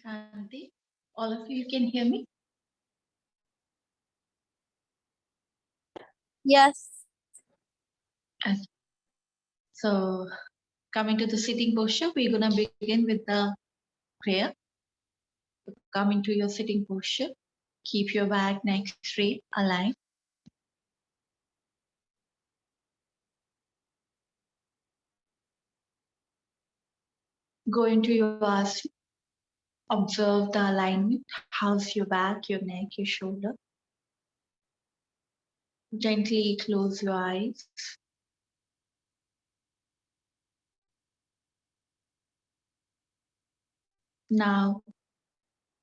Shanti. All of you can hear me? Yes. Okay. So, coming to the sitting posture, we're going to begin with the prayer. Come into your sitting posture. Keep your back, neck straight, aligned. Go into your asana. Observe the alignment. How's your back, your neck, your shoulder? Gently close your eyes. Now,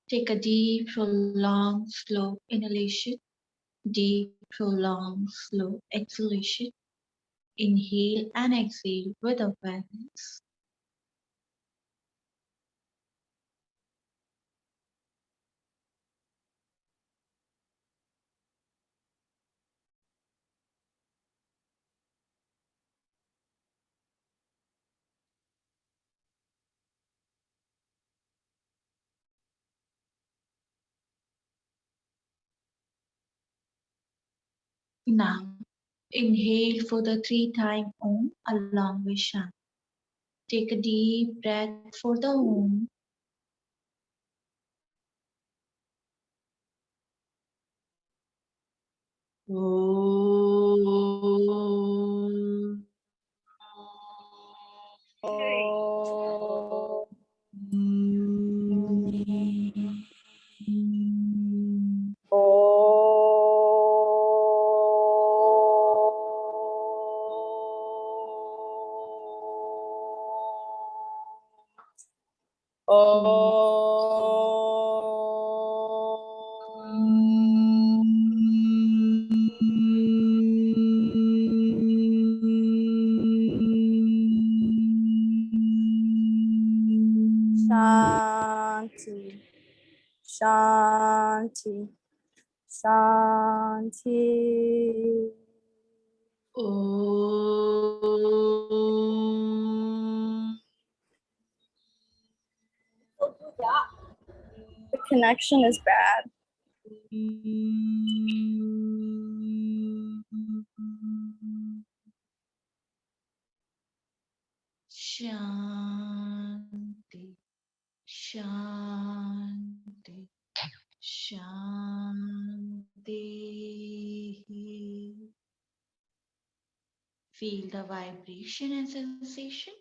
take a deep, prolonged, slow inhalation. Deep, prolonged, slow exhalation. Inhale and exhale with awareness. Now, inhale for the 3-time Om along with Shanti. Take a deep breath for the Om. Om. Shanti. Shanti. Shanti. Om. The connection is bad. Shanti, Shanti, Shanti. Feel the vibration and sensation.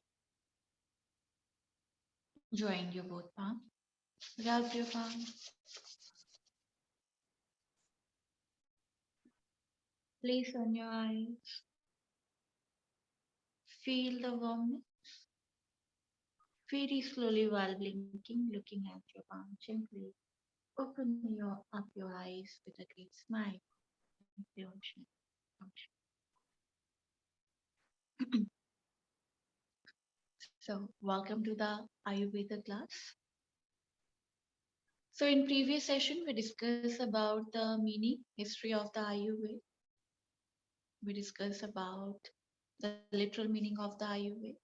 Join your both palms. Rub your palms. Place on your eyes. Feel the warmth. Very slowly while blinking, looking at your palm gently. Open up your eyes with a great smile. So, welcome to the Ayurveda class. So, in previous session, we discussed about the meaning, history of the Ayurveda. We discussed about the literal meaning of the Ayurveda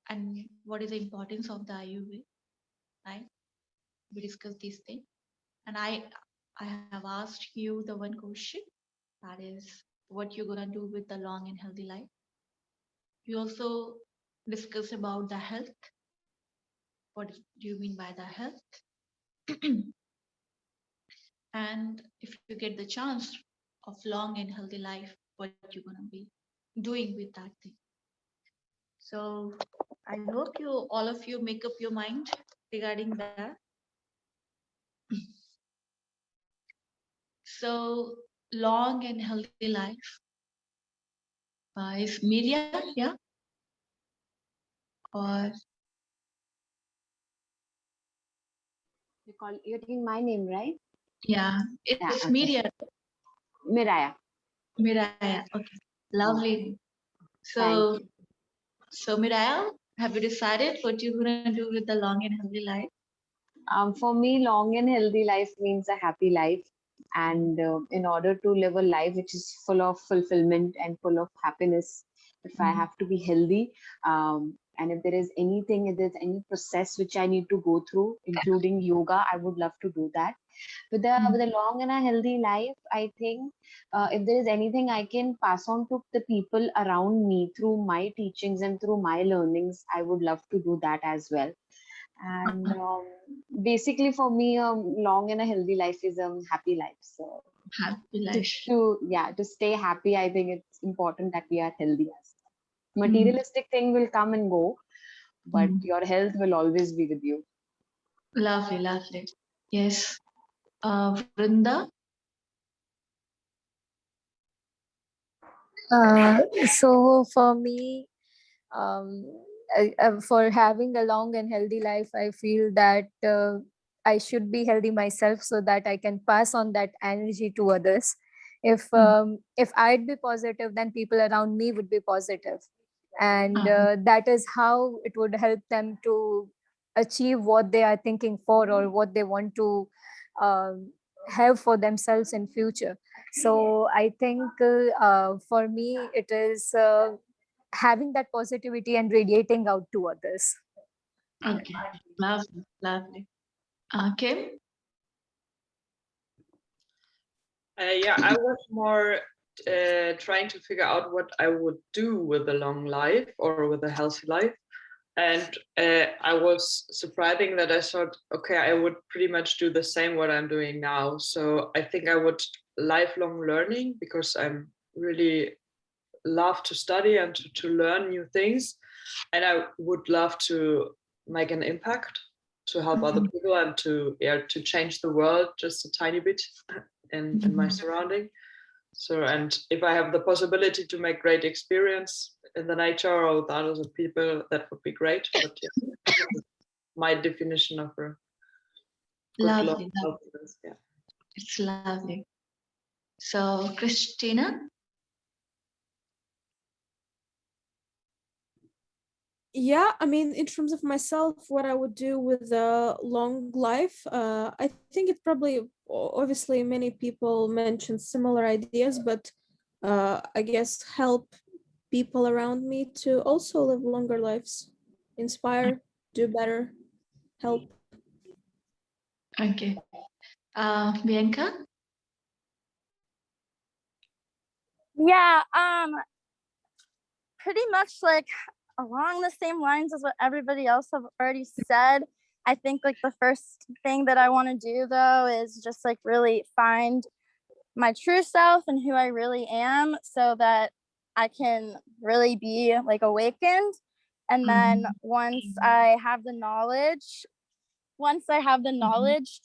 and what is the importance of the Ayurveda, right? We discussed these things, and I have asked you the one question, that is, what you're gonna do with the long and healthy life. We also discussed about the health. What do you mean by the health? And if you get the chance of long and healthy life, what you're gonna be doing with that thing. So I hope all of you make up your mind regarding that. So long and healthy life is Miria, yeah? Or you're taking my name, right? yeah, it's Yeah, okay. Miria. Miraya. Miraya, okay. Lovely. So Miraya, have you decided what you're gonna do with the long and healthy life? For me, long and healthy life means a happy life. And in order to live a life which is full of fulfillment and full of happiness, if I have to be healthy, And if there is anything, if there's any process which I need to go through, including yoga, I would love to do that. With a long and a healthy life, I think if there is anything I can pass on to the people around me through my teachings and through my learnings, I would love to do that as well. And basically, for me, long and a healthy life is a happy life. So Happy life. to stay happy, I think it's important that we are healthy. Mm. Materialistic thing will come and go, but Mm. your health will always be with you. Lovely, lovely. Yes. Vrinda? So for me, um, for having a long and healthy life, I feel that I should be healthy myself so that I can pass on that energy to others. If I'd be positive, then people around me would be positive, and that is how it would help them to achieve what they are thinking for or what they want to um, have for themselves in future. So I think for me it is having that positivity and radiating out to others. Okay. Lovely, lovely. Kim? Yeah, I was more trying to figure out what I would do with a long life or with a healthy life. And I was surprising that I thought, okay, I would pretty much do the same what I'm doing now. So I think I would lifelong learning, because I'm really love to study and to learn new things. And I would love to make an impact, to help other people, and to change the world just a tiny bit in my surrounding. So, and if I have the possibility to make great experience in the nature or with others people, that would be great. But yeah, my definition of a good Lovely, love. lovely. Yeah. It's lovely. So, Christina? Yeah, I mean, in terms of myself, what I would do with a long life, I think it probably, obviously, many people mention similar ideas, but I guess help people around me to also live longer lives, inspire, do better, help. Okay. Bianca? Yeah, pretty much like along the same lines as what everybody else have already said. I think like the first thing that I want to do though is just like really find my true self and who I really am so that I can really be like awakened. And then once I have the knowledge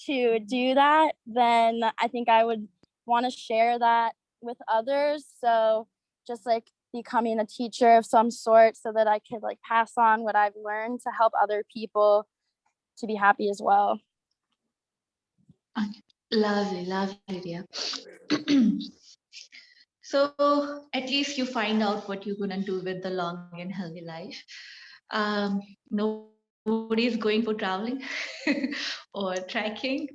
to do that, then I think I would want to share that with others. So just like becoming a teacher of some sort so that I could like pass on what I've learned to help other people to be happy as well. Lovely, lovely, dear. So at least you find out what you're gonna do with the long and healthy life. Nobody's going for traveling or trekking.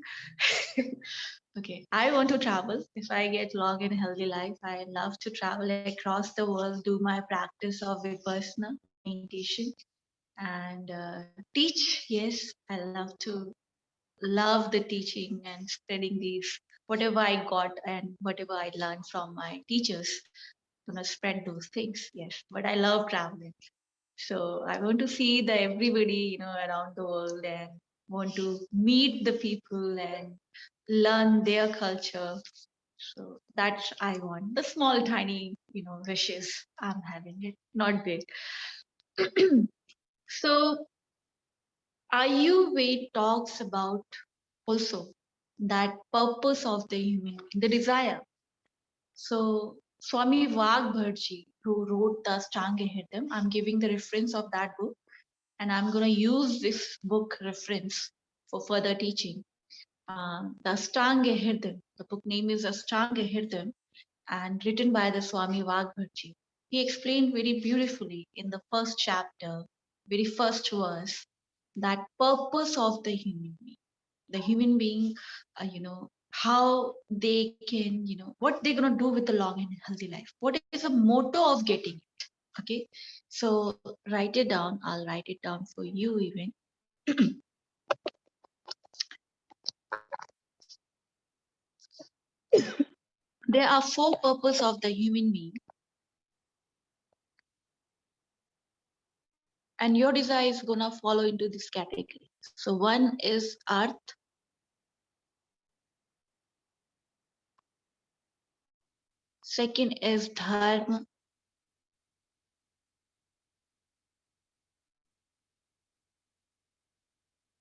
Okay, I want to travel. If I get long and healthy life, I love to travel across the world, do my practice of vipassana meditation, and teach. Yes, I love the teaching and spreading these whatever I got and whatever I learned from my teachers. Gonna spread those things. Yes, but I love traveling. So I want to see the everybody, around the world, and want to meet the people and learn their culture. So that's I want. The small, tiny, wishes I'm having it, not big. So Ayurveda talks about also that purpose of the human being, the desire. So Swami Vagbharji, who wrote the Ashtanga Hridayam, I'm giving the reference of that book, and I'm going to use this book reference for further teaching. The Ashtanga Hridayam, the book name is Ashtanga Hridayam, and written by the Swami Vagbharji. He explained very beautifully in the first chapter, very first verse, that purpose of the human being, how they can, what they're going to do with the long and healthy life. What is the motto of getting it? Okay, so write it down. I'll write it down for you even. There are 4 purposes of the human being, and your desire is gonna follow into this category. So one is earth, second is dharma,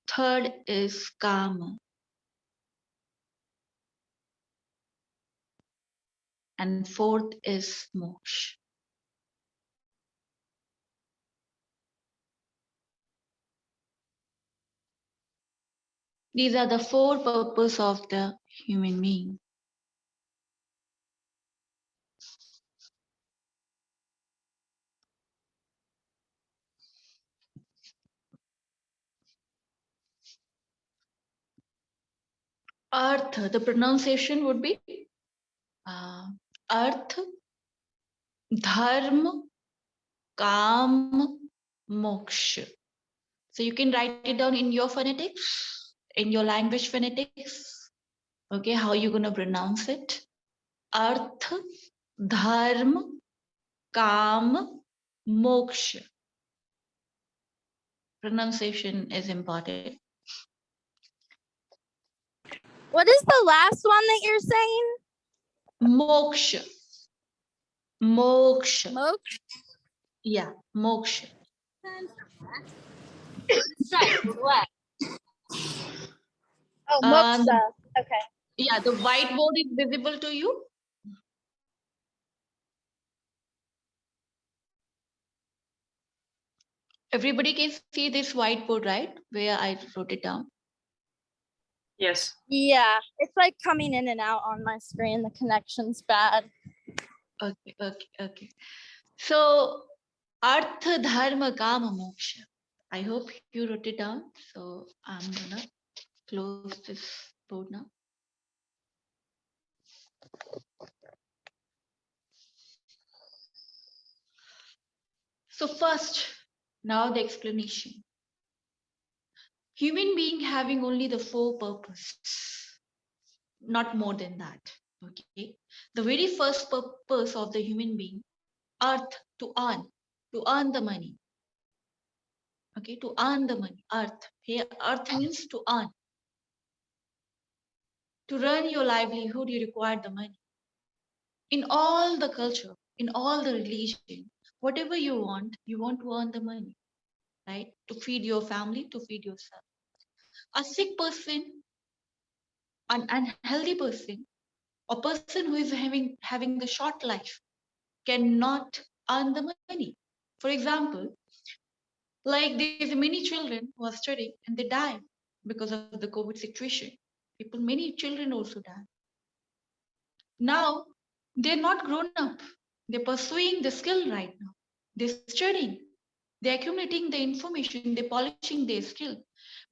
third is kama, and fourth is moksha. These are the 4 purposes of the human being. Earth, the pronunciation would be earth, dharma, kam, moksha. So you can write it down in your phonetics, in your language phonetics. Okay, how you gonna pronounce it? Arth, dharma, kam, moksha. Pronunciation is important. What is the last one that you're saying? Moksha. Moksha. Moksha. Yeah, moksha. Oh, moksha. Okay. Yeah, the whiteboard is visible to you. Everybody can see this whiteboard, right? Where I wrote it down. Yes. Yeah, it's like coming in and out on my screen. The connection's bad. Okay. So, Artha Dharma Kama Moksha. I hope you wrote it down. So, I'm gonna close this board now. So, first, now the explanation. Human being having only the 4 purposes, not more than that. Okay. The very first purpose of the human being, earth, to earn the money. Okay, to earn the money, earth. Here, earth means to earn. To run your livelihood, you require the money. In all the culture, in all the religion, whatever you want to earn the money, right? To feed your family, to feed yourself. A sick person, an unhealthy person, a person who is having the short life cannot earn the money. For example, like there's many children who are studying and they die because of the COVID situation. Many children also die. Now they're not grown up. They're pursuing the skill right now. They're studying. They're accumulating the information. They're polishing their skill.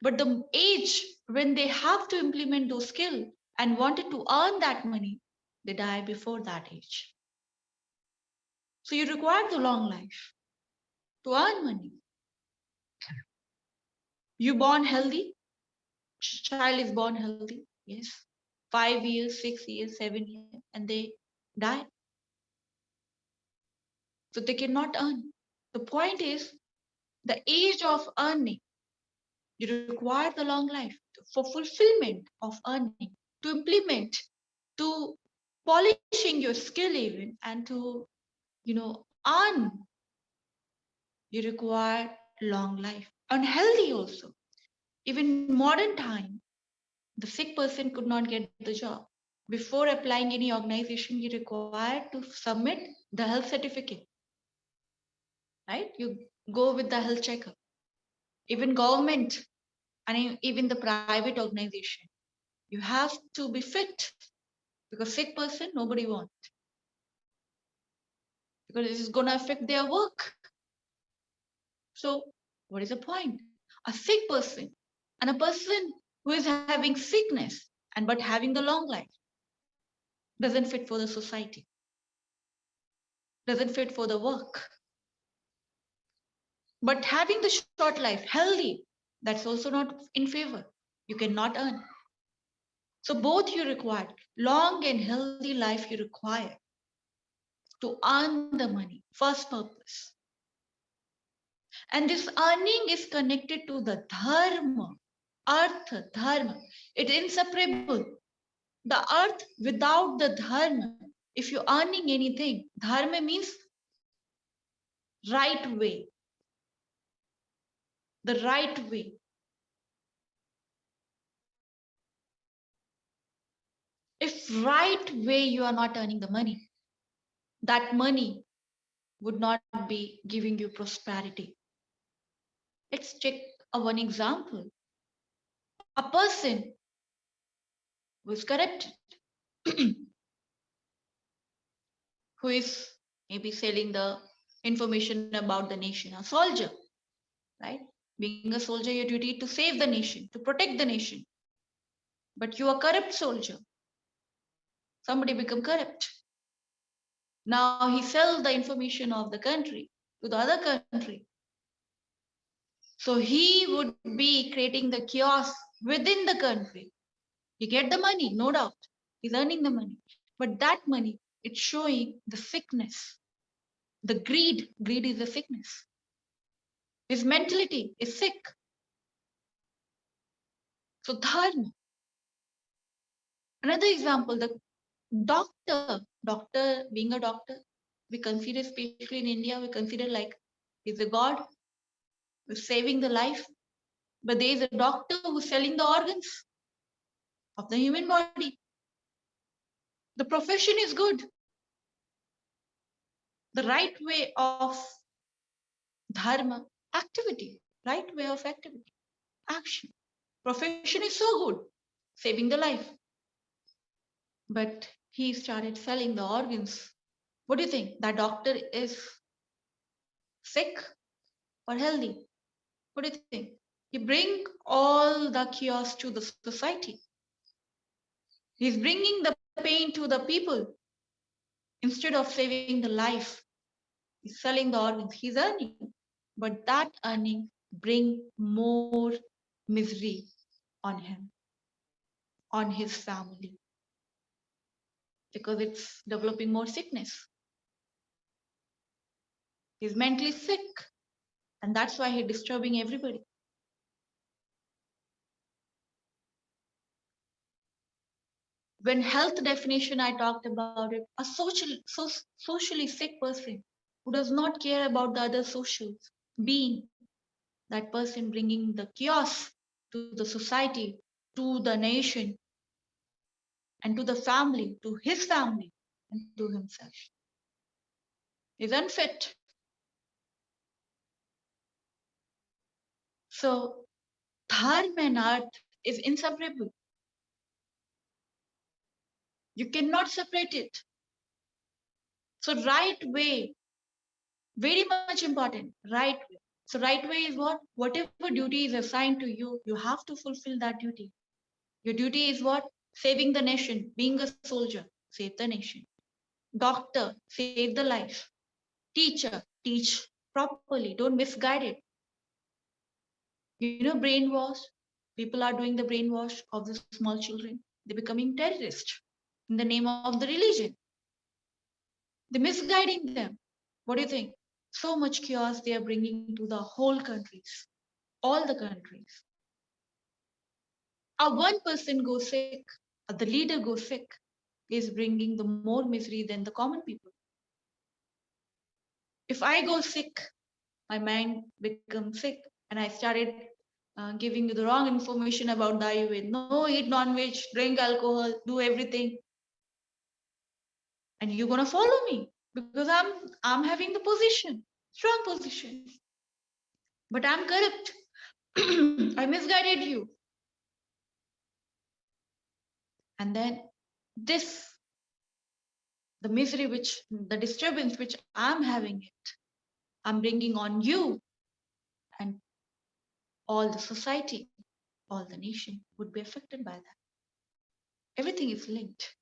But the age when they have to implement those skills and wanted to earn that money, they die before that age. So you require the long life to earn money. You born healthy, child is born healthy, yes. 5 years, 6 years, 7 years, and they die. So they cannot earn. The point is, the age of earning, you require the long life for fulfillment of earning, to implement, to polishing your skill even, and to, earn. You require long life. Unhealthy also. Even modern time, the sick person could not get the job. Before applying any organization, you require to submit the health certificate, right? You go with the health checkup. Even government and even the private organization, you have to be fit, because sick person nobody wants, because this is going to affect their work. So what is the point? A sick person and a person who is having sickness and but having the long life doesn't fit for the society, doesn't fit for the work. But having the short life, healthy, that's also not in favor. You cannot earn. So both you require. Long and healthy life you require to earn the money. First purpose. And this earning is connected to the dharma, artha, dharma. It is inseparable. The earth without the dharma, if you're earning anything, dharma means right way. The right way. If right way you are not earning the money, that money would not be giving you prosperity. Let's check one example. A person who is corrupted, who is maybe selling the information about the nation, a soldier, right? Being a soldier, your duty to save the nation, to protect the nation. But you are corrupt soldier. Somebody become corrupt. Now he sells the information of the country to the other country. So he would be creating the chaos within the country. He get the money, no doubt. He's earning the money. But that money, it's showing the sickness, the greed. Greed is a sickness. His mentality is sick. So dharma. Another example, the doctor, being a doctor, we consider, especially in India, we consider like he's a god who's saving the life. But there is a doctor who's selling the organs of the human body. The profession is good. The right way of dharma, activity, right way of activity, action. Profession is so good, saving the life. But he started selling the organs. What do you think? That doctor is sick or healthy? What do you think? He bring all the chaos to the society. He's bringing the pain to the people. Instead of saving the life, he's selling the organs. He's earning. But that earning bring more misery on him, on his family, because it's developing more sickness. He's mentally sick, and that's why he's disturbing everybody. When health definition I talked about it, a socially sick person who does not care about the other social being, that person bringing the chaos to the society, to the nation, and to the family, to his family, and to himself. Is unfit. So dharma and art is inseparable. You cannot separate it. So right way, very much important, right way. So right way is what? Whatever duty is assigned to you, you have to fulfill that duty. Your duty is what? Saving the nation, being a soldier, save the nation. Doctor, save the life. Teacher, teach properly, don't misguide it. You know, brainwash, people are doing the brainwash of the small children. They're becoming terrorists in the name of the religion. They're misguiding them. What do you think? So much chaos they are bringing to the whole countries, all the countries. One person goes sick, the leader goes sick, is bringing the more misery than the common people. If I go sick, my mind becomes sick, and I started giving you the wrong information about the Ayurveda. No, eat non-veg, drink alcohol, do everything, and you're gonna follow me because I'm having the position, strong position, but I'm corrupt. I misguided you, and then this, the misery, which the disturbance which I'm having it, I'm bringing on you, and all the society, all the nation would be affected by that. Everything is linked.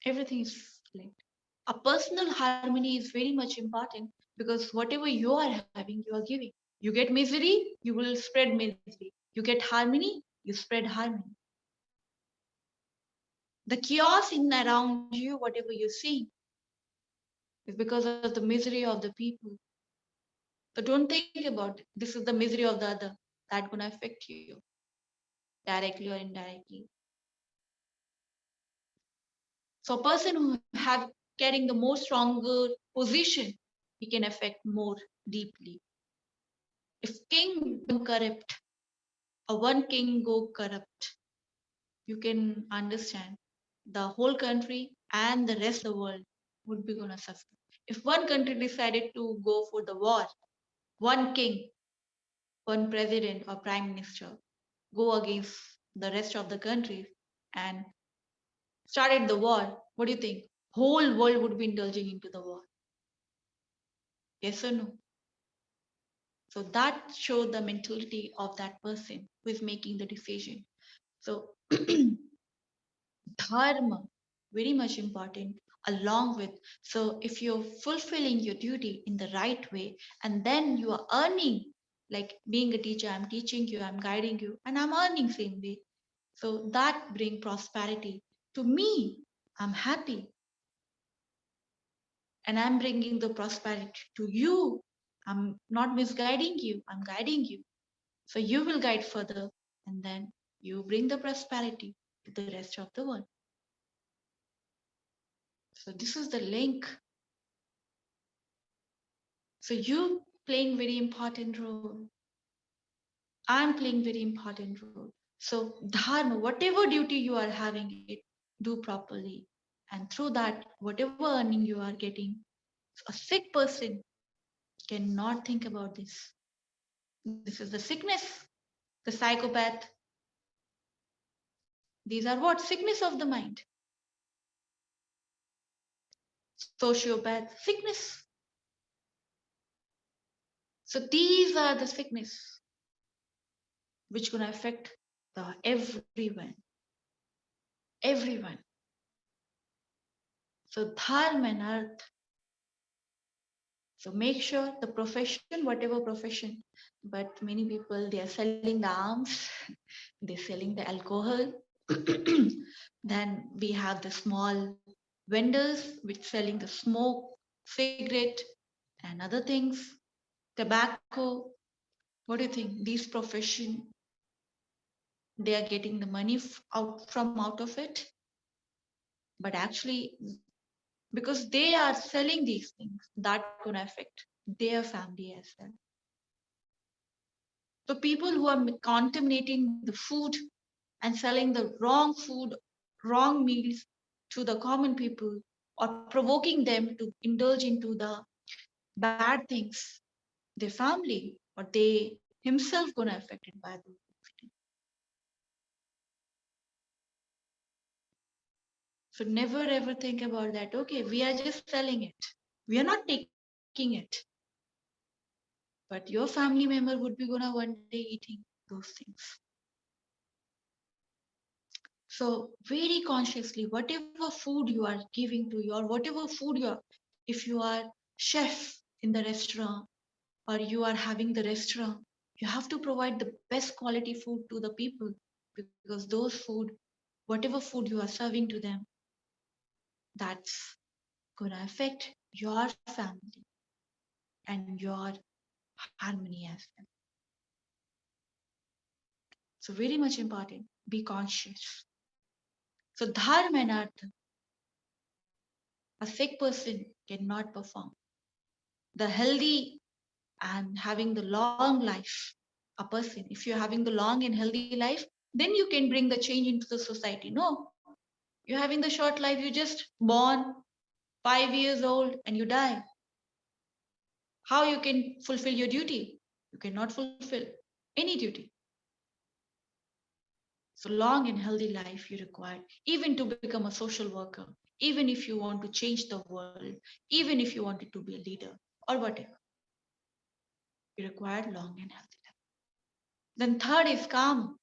Everything is linked. A personal harmony is very much important Because whatever you are having, you are giving. You get misery, you will spread misery. You get harmony, you spread harmony. The chaos in around you, whatever you see, is because of the misery of the people. So don't think about it. This is the misery of the other that's gonna affect you directly or indirectly. So a person who have carrying the more stronger position, he can affect more deeply. If king become corrupt, or one king go corrupt, you can understand the whole country and the rest of the world would be gonna suffer. If one country decided to go for the war, one king, one president or prime minister go against the rest of the countries and started the war, what do you think? Whole world would be indulging into the war. Yes or no? So that showed the mentality of that person who is making the decision. So dharma, very much important along with. So if you're fulfilling your duty in the right way, and then you are earning, like being a teacher, I'm teaching you, I'm guiding you, and I'm earning same way. So that bring prosperity to me. I'm happy, and I'm bringing the prosperity to you. I'm not misguiding you, I'm guiding you. So you will guide further, and then you bring the prosperity to the rest of the world. So this is the link. So you playing very important role. I'm playing very important role. So dharma, whatever duty you are having it, do properly. And through that, whatever earning you are getting, a sick person cannot think about this. This is the sickness, the psychopath. These are what? Sickness of the mind. Sociopath, sickness. So these are the sickness which gonna affect the everyone. Everyone. So dharma and earth. So make sure the profession, whatever profession, but many people they are selling the arms, they're selling the alcohol. Then we have the small vendors which selling the smoke, cigarette, and other things, tobacco. What do you think? These profession they are getting the money out of it, but actually because they are selling these things, that gonna affect their family as well. So people who are contaminating the food and selling the wrong food, wrong meals to the common people, or provoking them to indulge into the bad things, their family or they himself gonna affected by the. So never ever think about that. Okay, we are just selling it. We are not taking it. But your family member would be gonna one day eating those things. So very consciously, whatever food you are giving to your, whatever food you are, if you are chef in the restaurant or you are having the restaurant, you have to provide the best quality food to the people because those food, whatever food you are serving to them, that's gonna affect your family and your harmony as well. So very much important, be conscious. So dharma and artha, a sick person cannot perform. The healthy and having the long life, a person, if you're having the long and healthy life, then you can bring the change into the society. No, you're having the short life, you just born 5 years old and you die. How you can fulfill your duty? You cannot fulfill any duty. So long and healthy life you require, even to become a social worker, even if you want to change the world, even if you wanted to be a leader or whatever, you require long and healthy life. Then third is calm.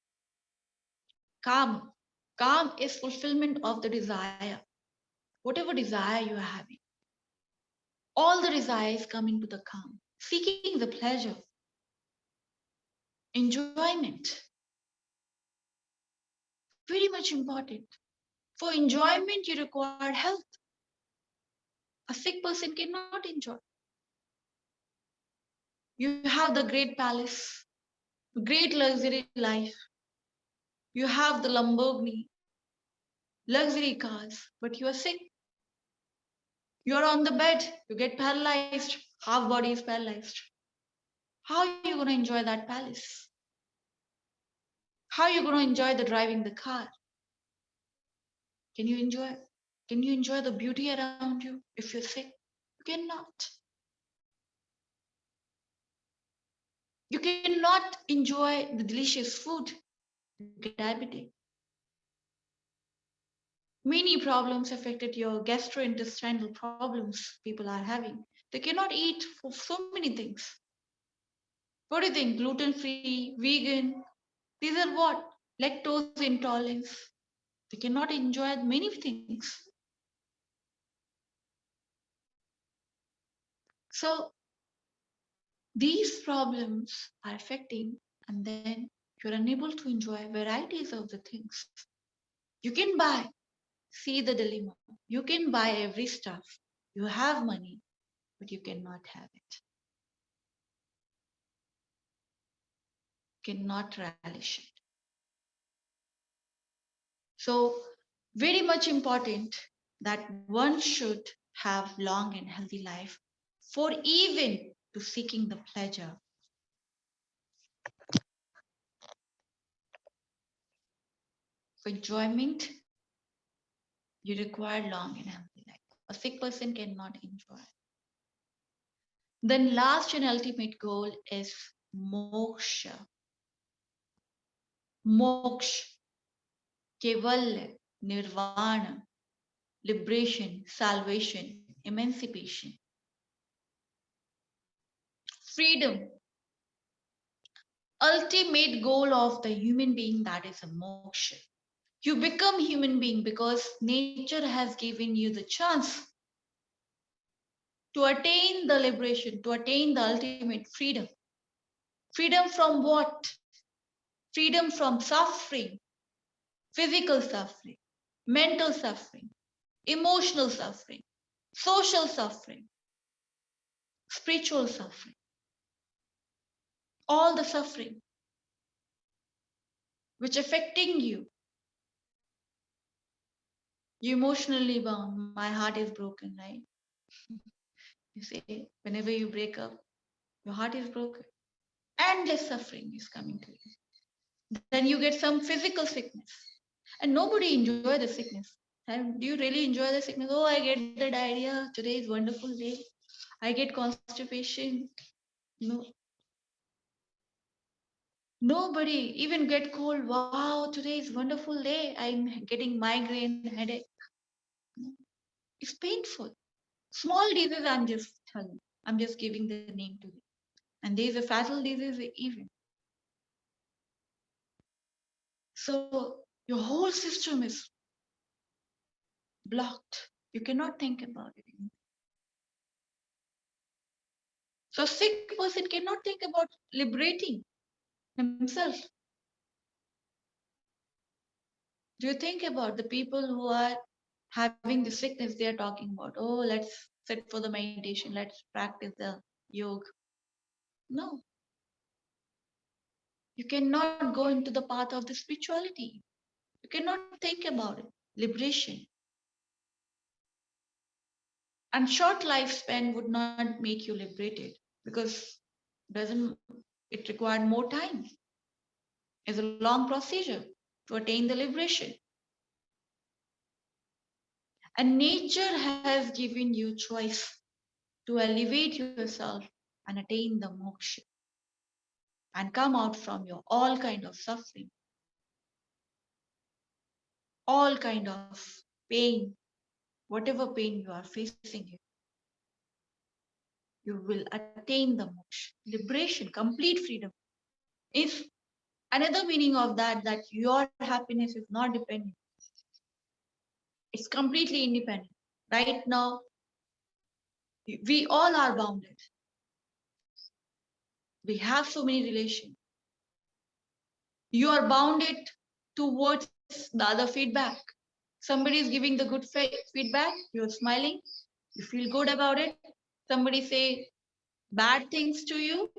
Calm. Calm is fulfillment of the desire, whatever desire you are having. All the desires come into the calm, seeking the pleasure, enjoyment. Very much important. For enjoyment, you require health. A sick person cannot enjoy. You have the great palace, great luxury life. You have the Lamborghini, luxury cars, but you are sick. You are on the bed, you get paralyzed, half body is paralyzed. How are you going to enjoy that palace? How are you going to enjoy the driving the car? Can you enjoy? Can you enjoy the beauty around you if you're sick? You cannot. You cannot enjoy the delicious food. You get diabetes. Many problems affected your gastrointestinal problems people are having. They cannot eat for so many things. What do you think? Gluten-free, vegan. These are what? Lactose intolerance. They cannot enjoy many things. So these problems are affecting, and then you're unable to enjoy varieties of the things. You can buy, see the dilemma. You can buy every stuff. You have money, but you cannot have it. Cannot relish it. So very much important that one should have long and healthy life for even to seeking the pleasure. For enjoyment, you require long and healthy life. A sick person cannot enjoy. Then last and ultimate goal is moksha. Moksha, kaivalya, nirvana, liberation, salvation, emancipation, freedom. Ultimate goal of the human being, that is a moksha. You become human being because nature has given you the chance to attain the liberation, to attain the ultimate freedom. Freedom from what? Freedom from suffering, physical suffering, mental suffering, emotional suffering, social suffering, spiritual suffering, all the suffering which affecting you. You emotionally bound. My heart is broken, right? You say, whenever you break up, your heart is broken. Endless suffering is coming to you. Then you get some physical sickness. And nobody enjoy the sickness. And do you really enjoy the sickness? Oh, I get the diarrhea. Today is wonderful day. I get constipation. No. Nobody even get cold. Wow, today is wonderful day. I'm getting migraine, headache. No. It's painful. Small disease, I'm just telling. I'm just giving the name to it. And there is a fatal disease even. So your whole system is blocked. You cannot think about it. So a sick person cannot think about liberating himself. Do you think about the people who are having the sickness they are talking about? Oh, let's sit for the meditation. Let's practice the yoga. No. You cannot go into the path of the spirituality. You cannot think about it. Liberation. And short lifespan would not make you liberated because doesn't it required more time. It's a long procedure to attain the liberation. And nature has given you choice to elevate yourself and attain the moksha and come out from your all kind of suffering, all kind of pain, whatever pain you are facing here. You will attain the moksha, liberation, complete freedom. If another meaning of that your happiness is not dependent, it's completely independent. Right now, We all are bounded. We have so many relations. You are bounded towards the other feedback. Somebody is giving the good feedback, you're smiling, you feel good about it. Somebody say bad things to you,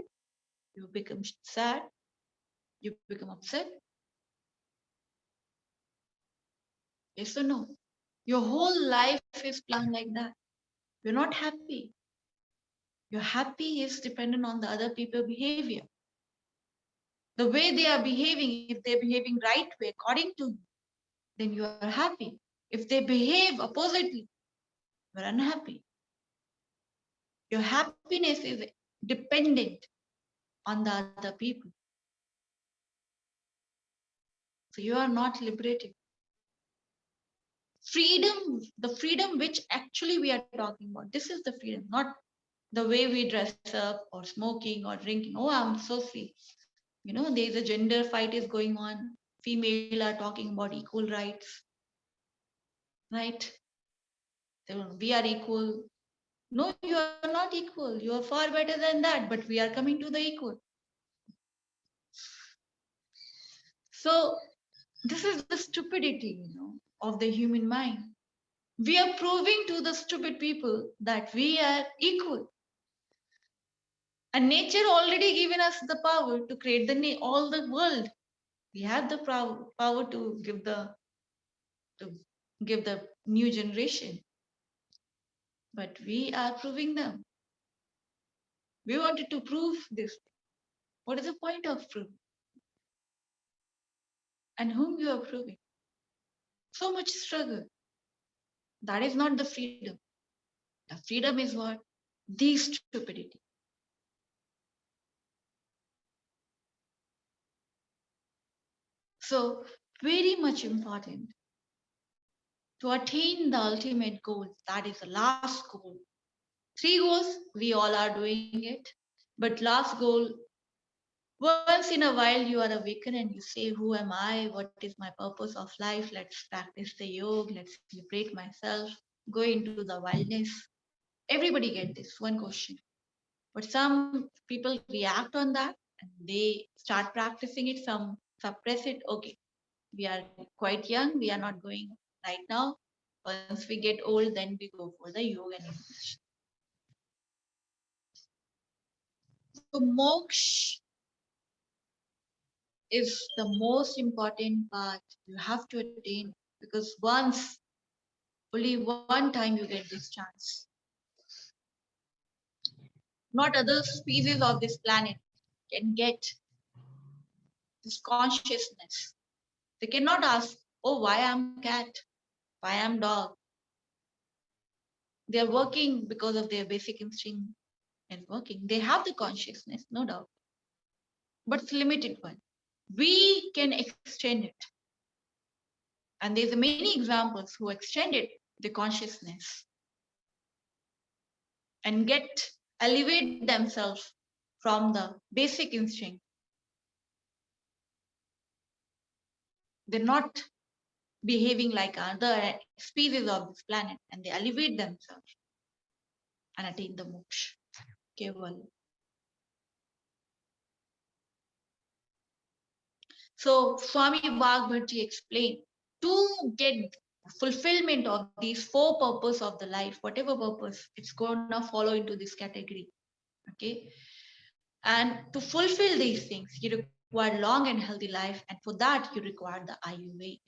you become sad, you become upset. Yes or no? Your whole life is planned like that. You're not happy. Your happy is dependent on the other people's behavior. The way they are behaving, if they're behaving right way according to you, then you are happy. If they behave oppositely, you're unhappy. Your happiness is dependent on the other people. So you are not liberated. Freedom, the freedom which actually we are talking about, this is the freedom, not the way we dress up or smoking or drinking. Oh, I'm so free. You know, there's a gender fight is going on. Female are talking about equal rights, right? We are equal. No, you are not equal. You are far better than that, but we are coming to the equal. So this is the stupidity, you know, of the human mind. We are proving to the stupid people that we are equal. And nature already given us the power to create all the world. We have the power to give the new generation. But we are proving them. We wanted to prove this. What is the point of proving? And whom you are proving? So much struggle. That is not the freedom. The freedom is what? The stupidity. So very much important to attain the ultimate goal. That is the last goal. 3 goals, we all are doing it. But last goal, once in a while you are awakened and you say, who am I? What is my purpose of life? Let's practice the yoga. Let's liberate myself. Go into the wildness. Everybody get this one question. But some people react on that and they start practicing it. Some suppress it. Okay, we are quite young. We are not going right now. Once we get old, then we go for the yoga and meditation. So moksha is the most important part you have to attain, because only one time you get this chance. Not other species of this planet can get this consciousness. They cannot ask, oh, why I'm cat? Why I'm dog? They're working because of their basic instinct and working. They have the consciousness, no doubt, but it's limited one. We can extend it. And there's many examples who extended the consciousness and elevate themselves from the basic instinct. They're not behaving like other species of this planet, and they elevate themselves and attain the moksha. Keval. So Swami Bhagavaji explained, to get fulfillment of these 4 purposes of the life, whatever purpose, it's gonna follow into this category. Okay. And to fulfill these things, you require long and healthy life, and for that you require the Ayurveda.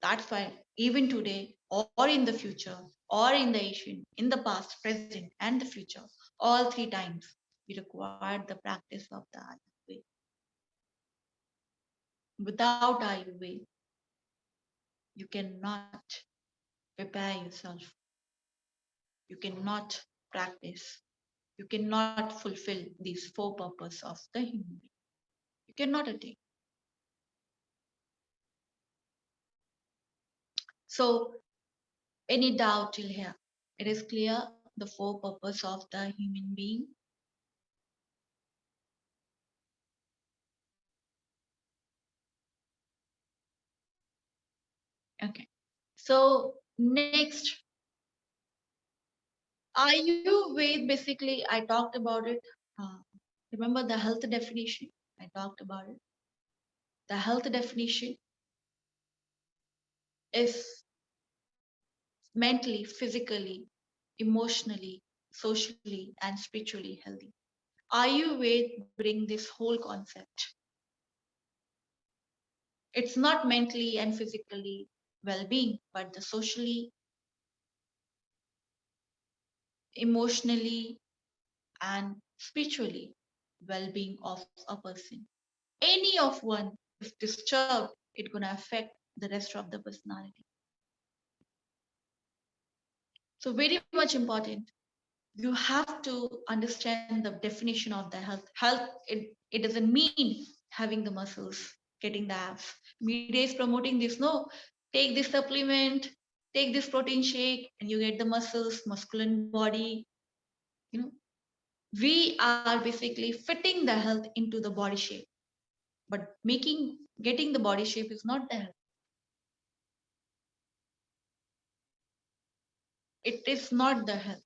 That's why even today, or in the future, or in the ancient, in the past, present, and the future, all 3 times, we require the practice of the Ayurveda. Without Ayurveda, you cannot prepare yourself. You cannot practice. You cannot fulfill these 4 purposes of the human being. You cannot attain. So, any doubt till here? It is clear the 4 purposes of the human being. Okay. So next, Ayurveda, basically, I talked about it. Uh, remember the health definition? I talked about it. The health definition is mentally, physically, emotionally, socially, and spiritually healthy. Ayurveda bring this whole concept. It's not mentally and physically well-being, but the socially, emotionally, and spiritually well-being of a person. Any of one, if disturbed, it's gonna affect the rest of the personality. So very much important. You have to understand the definition of the health. Health, it doesn't mean having the muscles, getting the abs. Media is promoting this. No, take this supplement, take this protein shake, and you get the muscles, masculine body. You know, we are basically fitting the health into the body shape, but getting the body shape is not the health. It is not the health.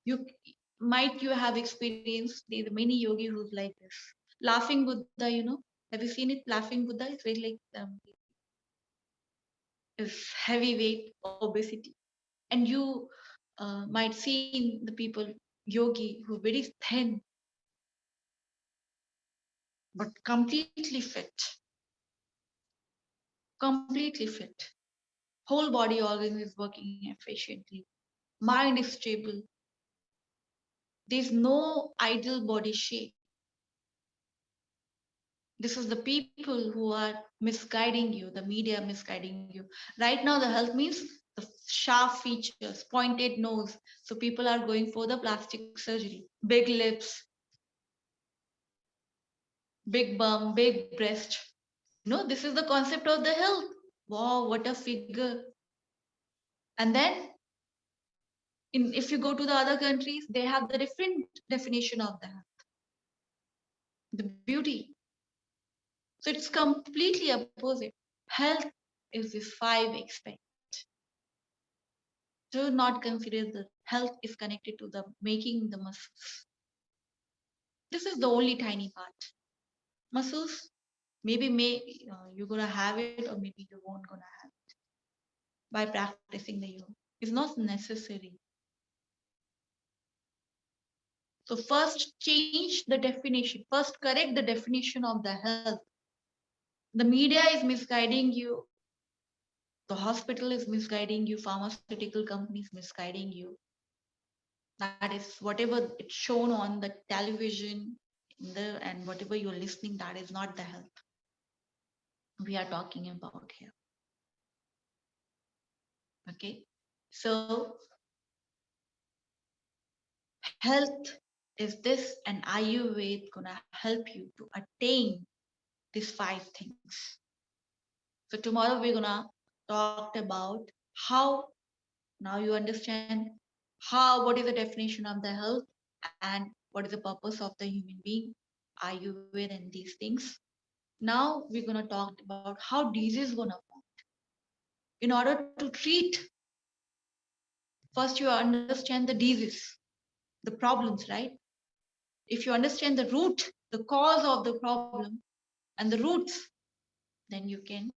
You you have experienced there's many yogis who's like this. Laughing Buddha, have you seen it? Laughing Buddha is very like is heavyweight obesity. And you might see the people yogi who are very thin but completely fit. Completely fit. Whole body organ is working efficiently. Mind is stable. There's no ideal body shape. This is the people who are misguiding you, the media misguiding you. Right now, the health means the sharp features, pointed nose. So people are going for the plastic surgery, big lips, big bum, big breast. This is the concept of the health. Wow, what a figure. And then if you go to the other countries, they have the different definition of the health, the beauty. So it's completely opposite. Health is this 5 aspect. Do not consider the health is connected to the making the muscles. This is the only tiny part. Muscles, maybe you're gonna have it, or maybe you won't gonna have it by practicing the yoga. It's not necessary. So first change the definition. First correct the definition of the health. The media is misguiding you. The hospital is misguiding you. Pharmaceutical companies misguiding you. That is whatever it's shown on the television and whatever you're listening, that is not the health we are talking about here. Okay, so health is this, and Ayurveda gonna help you to attain these 5 things. So tomorrow we're gonna talk about how, now you understand what is the definition of the health and what is the purpose of the human being, Ayurveda and these things. Now we're gonna talk about how disease is gonna form. In order to treat, first you understand the disease, the problems, right? If you understand the root, the cause of the problem and the roots, then you can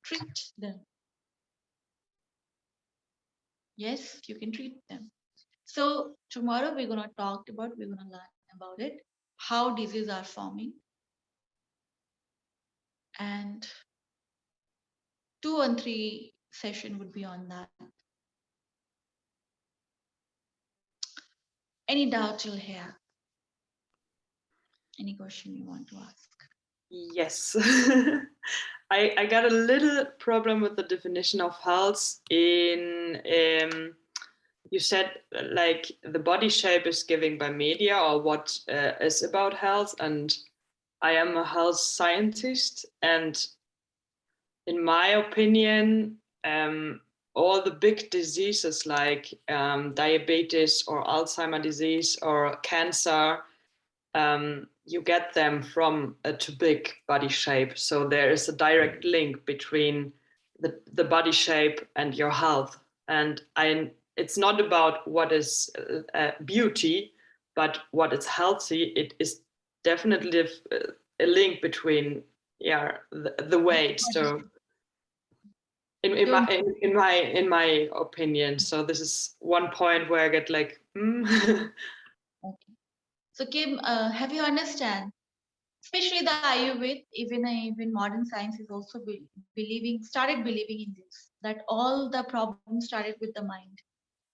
treat them. Yes, you can treat them. So tomorrow we're gonna learn about it, how diseases are forming, and 2 and 3 session would be on that. Any doubt till here? Any question you want to ask? Yes. I got a little problem with the definition of health in you said like the body shape is given by media or what is about health, and I am a health scientist, and in my opinion all the big diseases like diabetes or Alzheimer's disease or cancer, you get them from a too big body shape. So there is a direct link between the body shape and your health. And it's not about what is beauty, but what is healthy. It is definitely a link between the weight. So in my opinion, so this is one point where I get like Okay. So Kim, have you understand? Especially the Ayurveda, even modern science is also started believing in this, that all the problems started with the mind.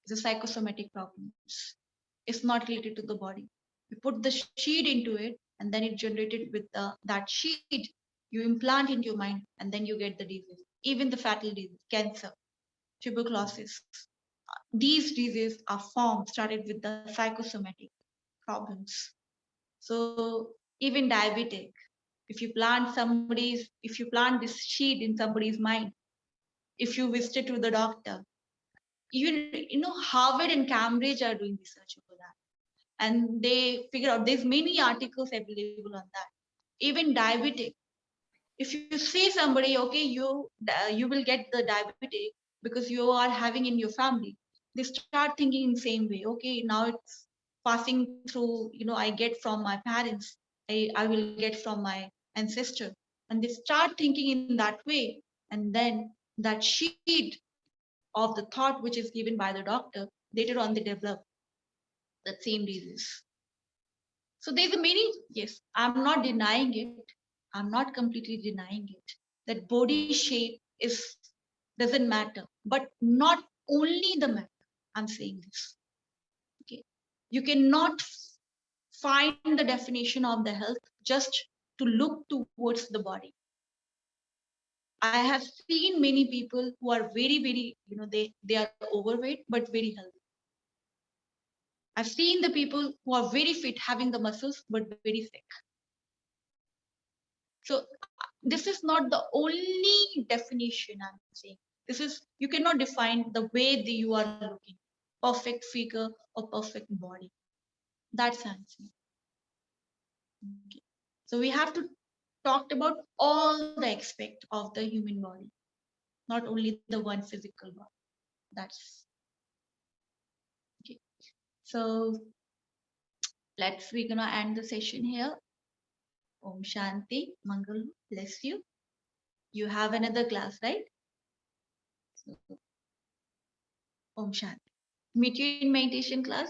It's a psychosomatic problems. It's not related to the body. You put the seed into it, and then it generated with that seed. You implant into your mind, and then you get the disease. Even the fatal disease, cancer, tuberculosis. These diseases are started with the psychosomatic problems. So even diabetic, if you plant this seed in somebody's mind, if you visit to the doctor, Harvard and Cambridge are doing research over that, and they figure out there's many articles available on that. Even diabetic, if you see somebody, okay, you will get the diabetic because you are having in your family, they start thinking in the same way. Okay, now it's passing through, I get from my parents, I will get from my ancestor, and they start thinking in that way, and then that sheet of the thought which is given by the doctor, later on they develop that same disease. So there's a many, yes, I'm not denying it. I'm not completely denying it. That body shape doesn't matter, but not only the matter. I'm saying this. Okay. You cannot find the definition of the health just to look towards the body. I have seen many people who are very, very, they are overweight, but very healthy. I've seen the people who are very fit, having the muscles, but very sick. So this is not the only definition I'm saying. You cannot define the way that you are looking, perfect figure or perfect body. That's answer. Okay. So we have to talk about all the aspect of the human body, not only the one physical body. That's okay. So we're gonna end the session here. Om Shanti, Mangal, bless you. You have another class, right? So, Om Shanti. Meet you in meditation class.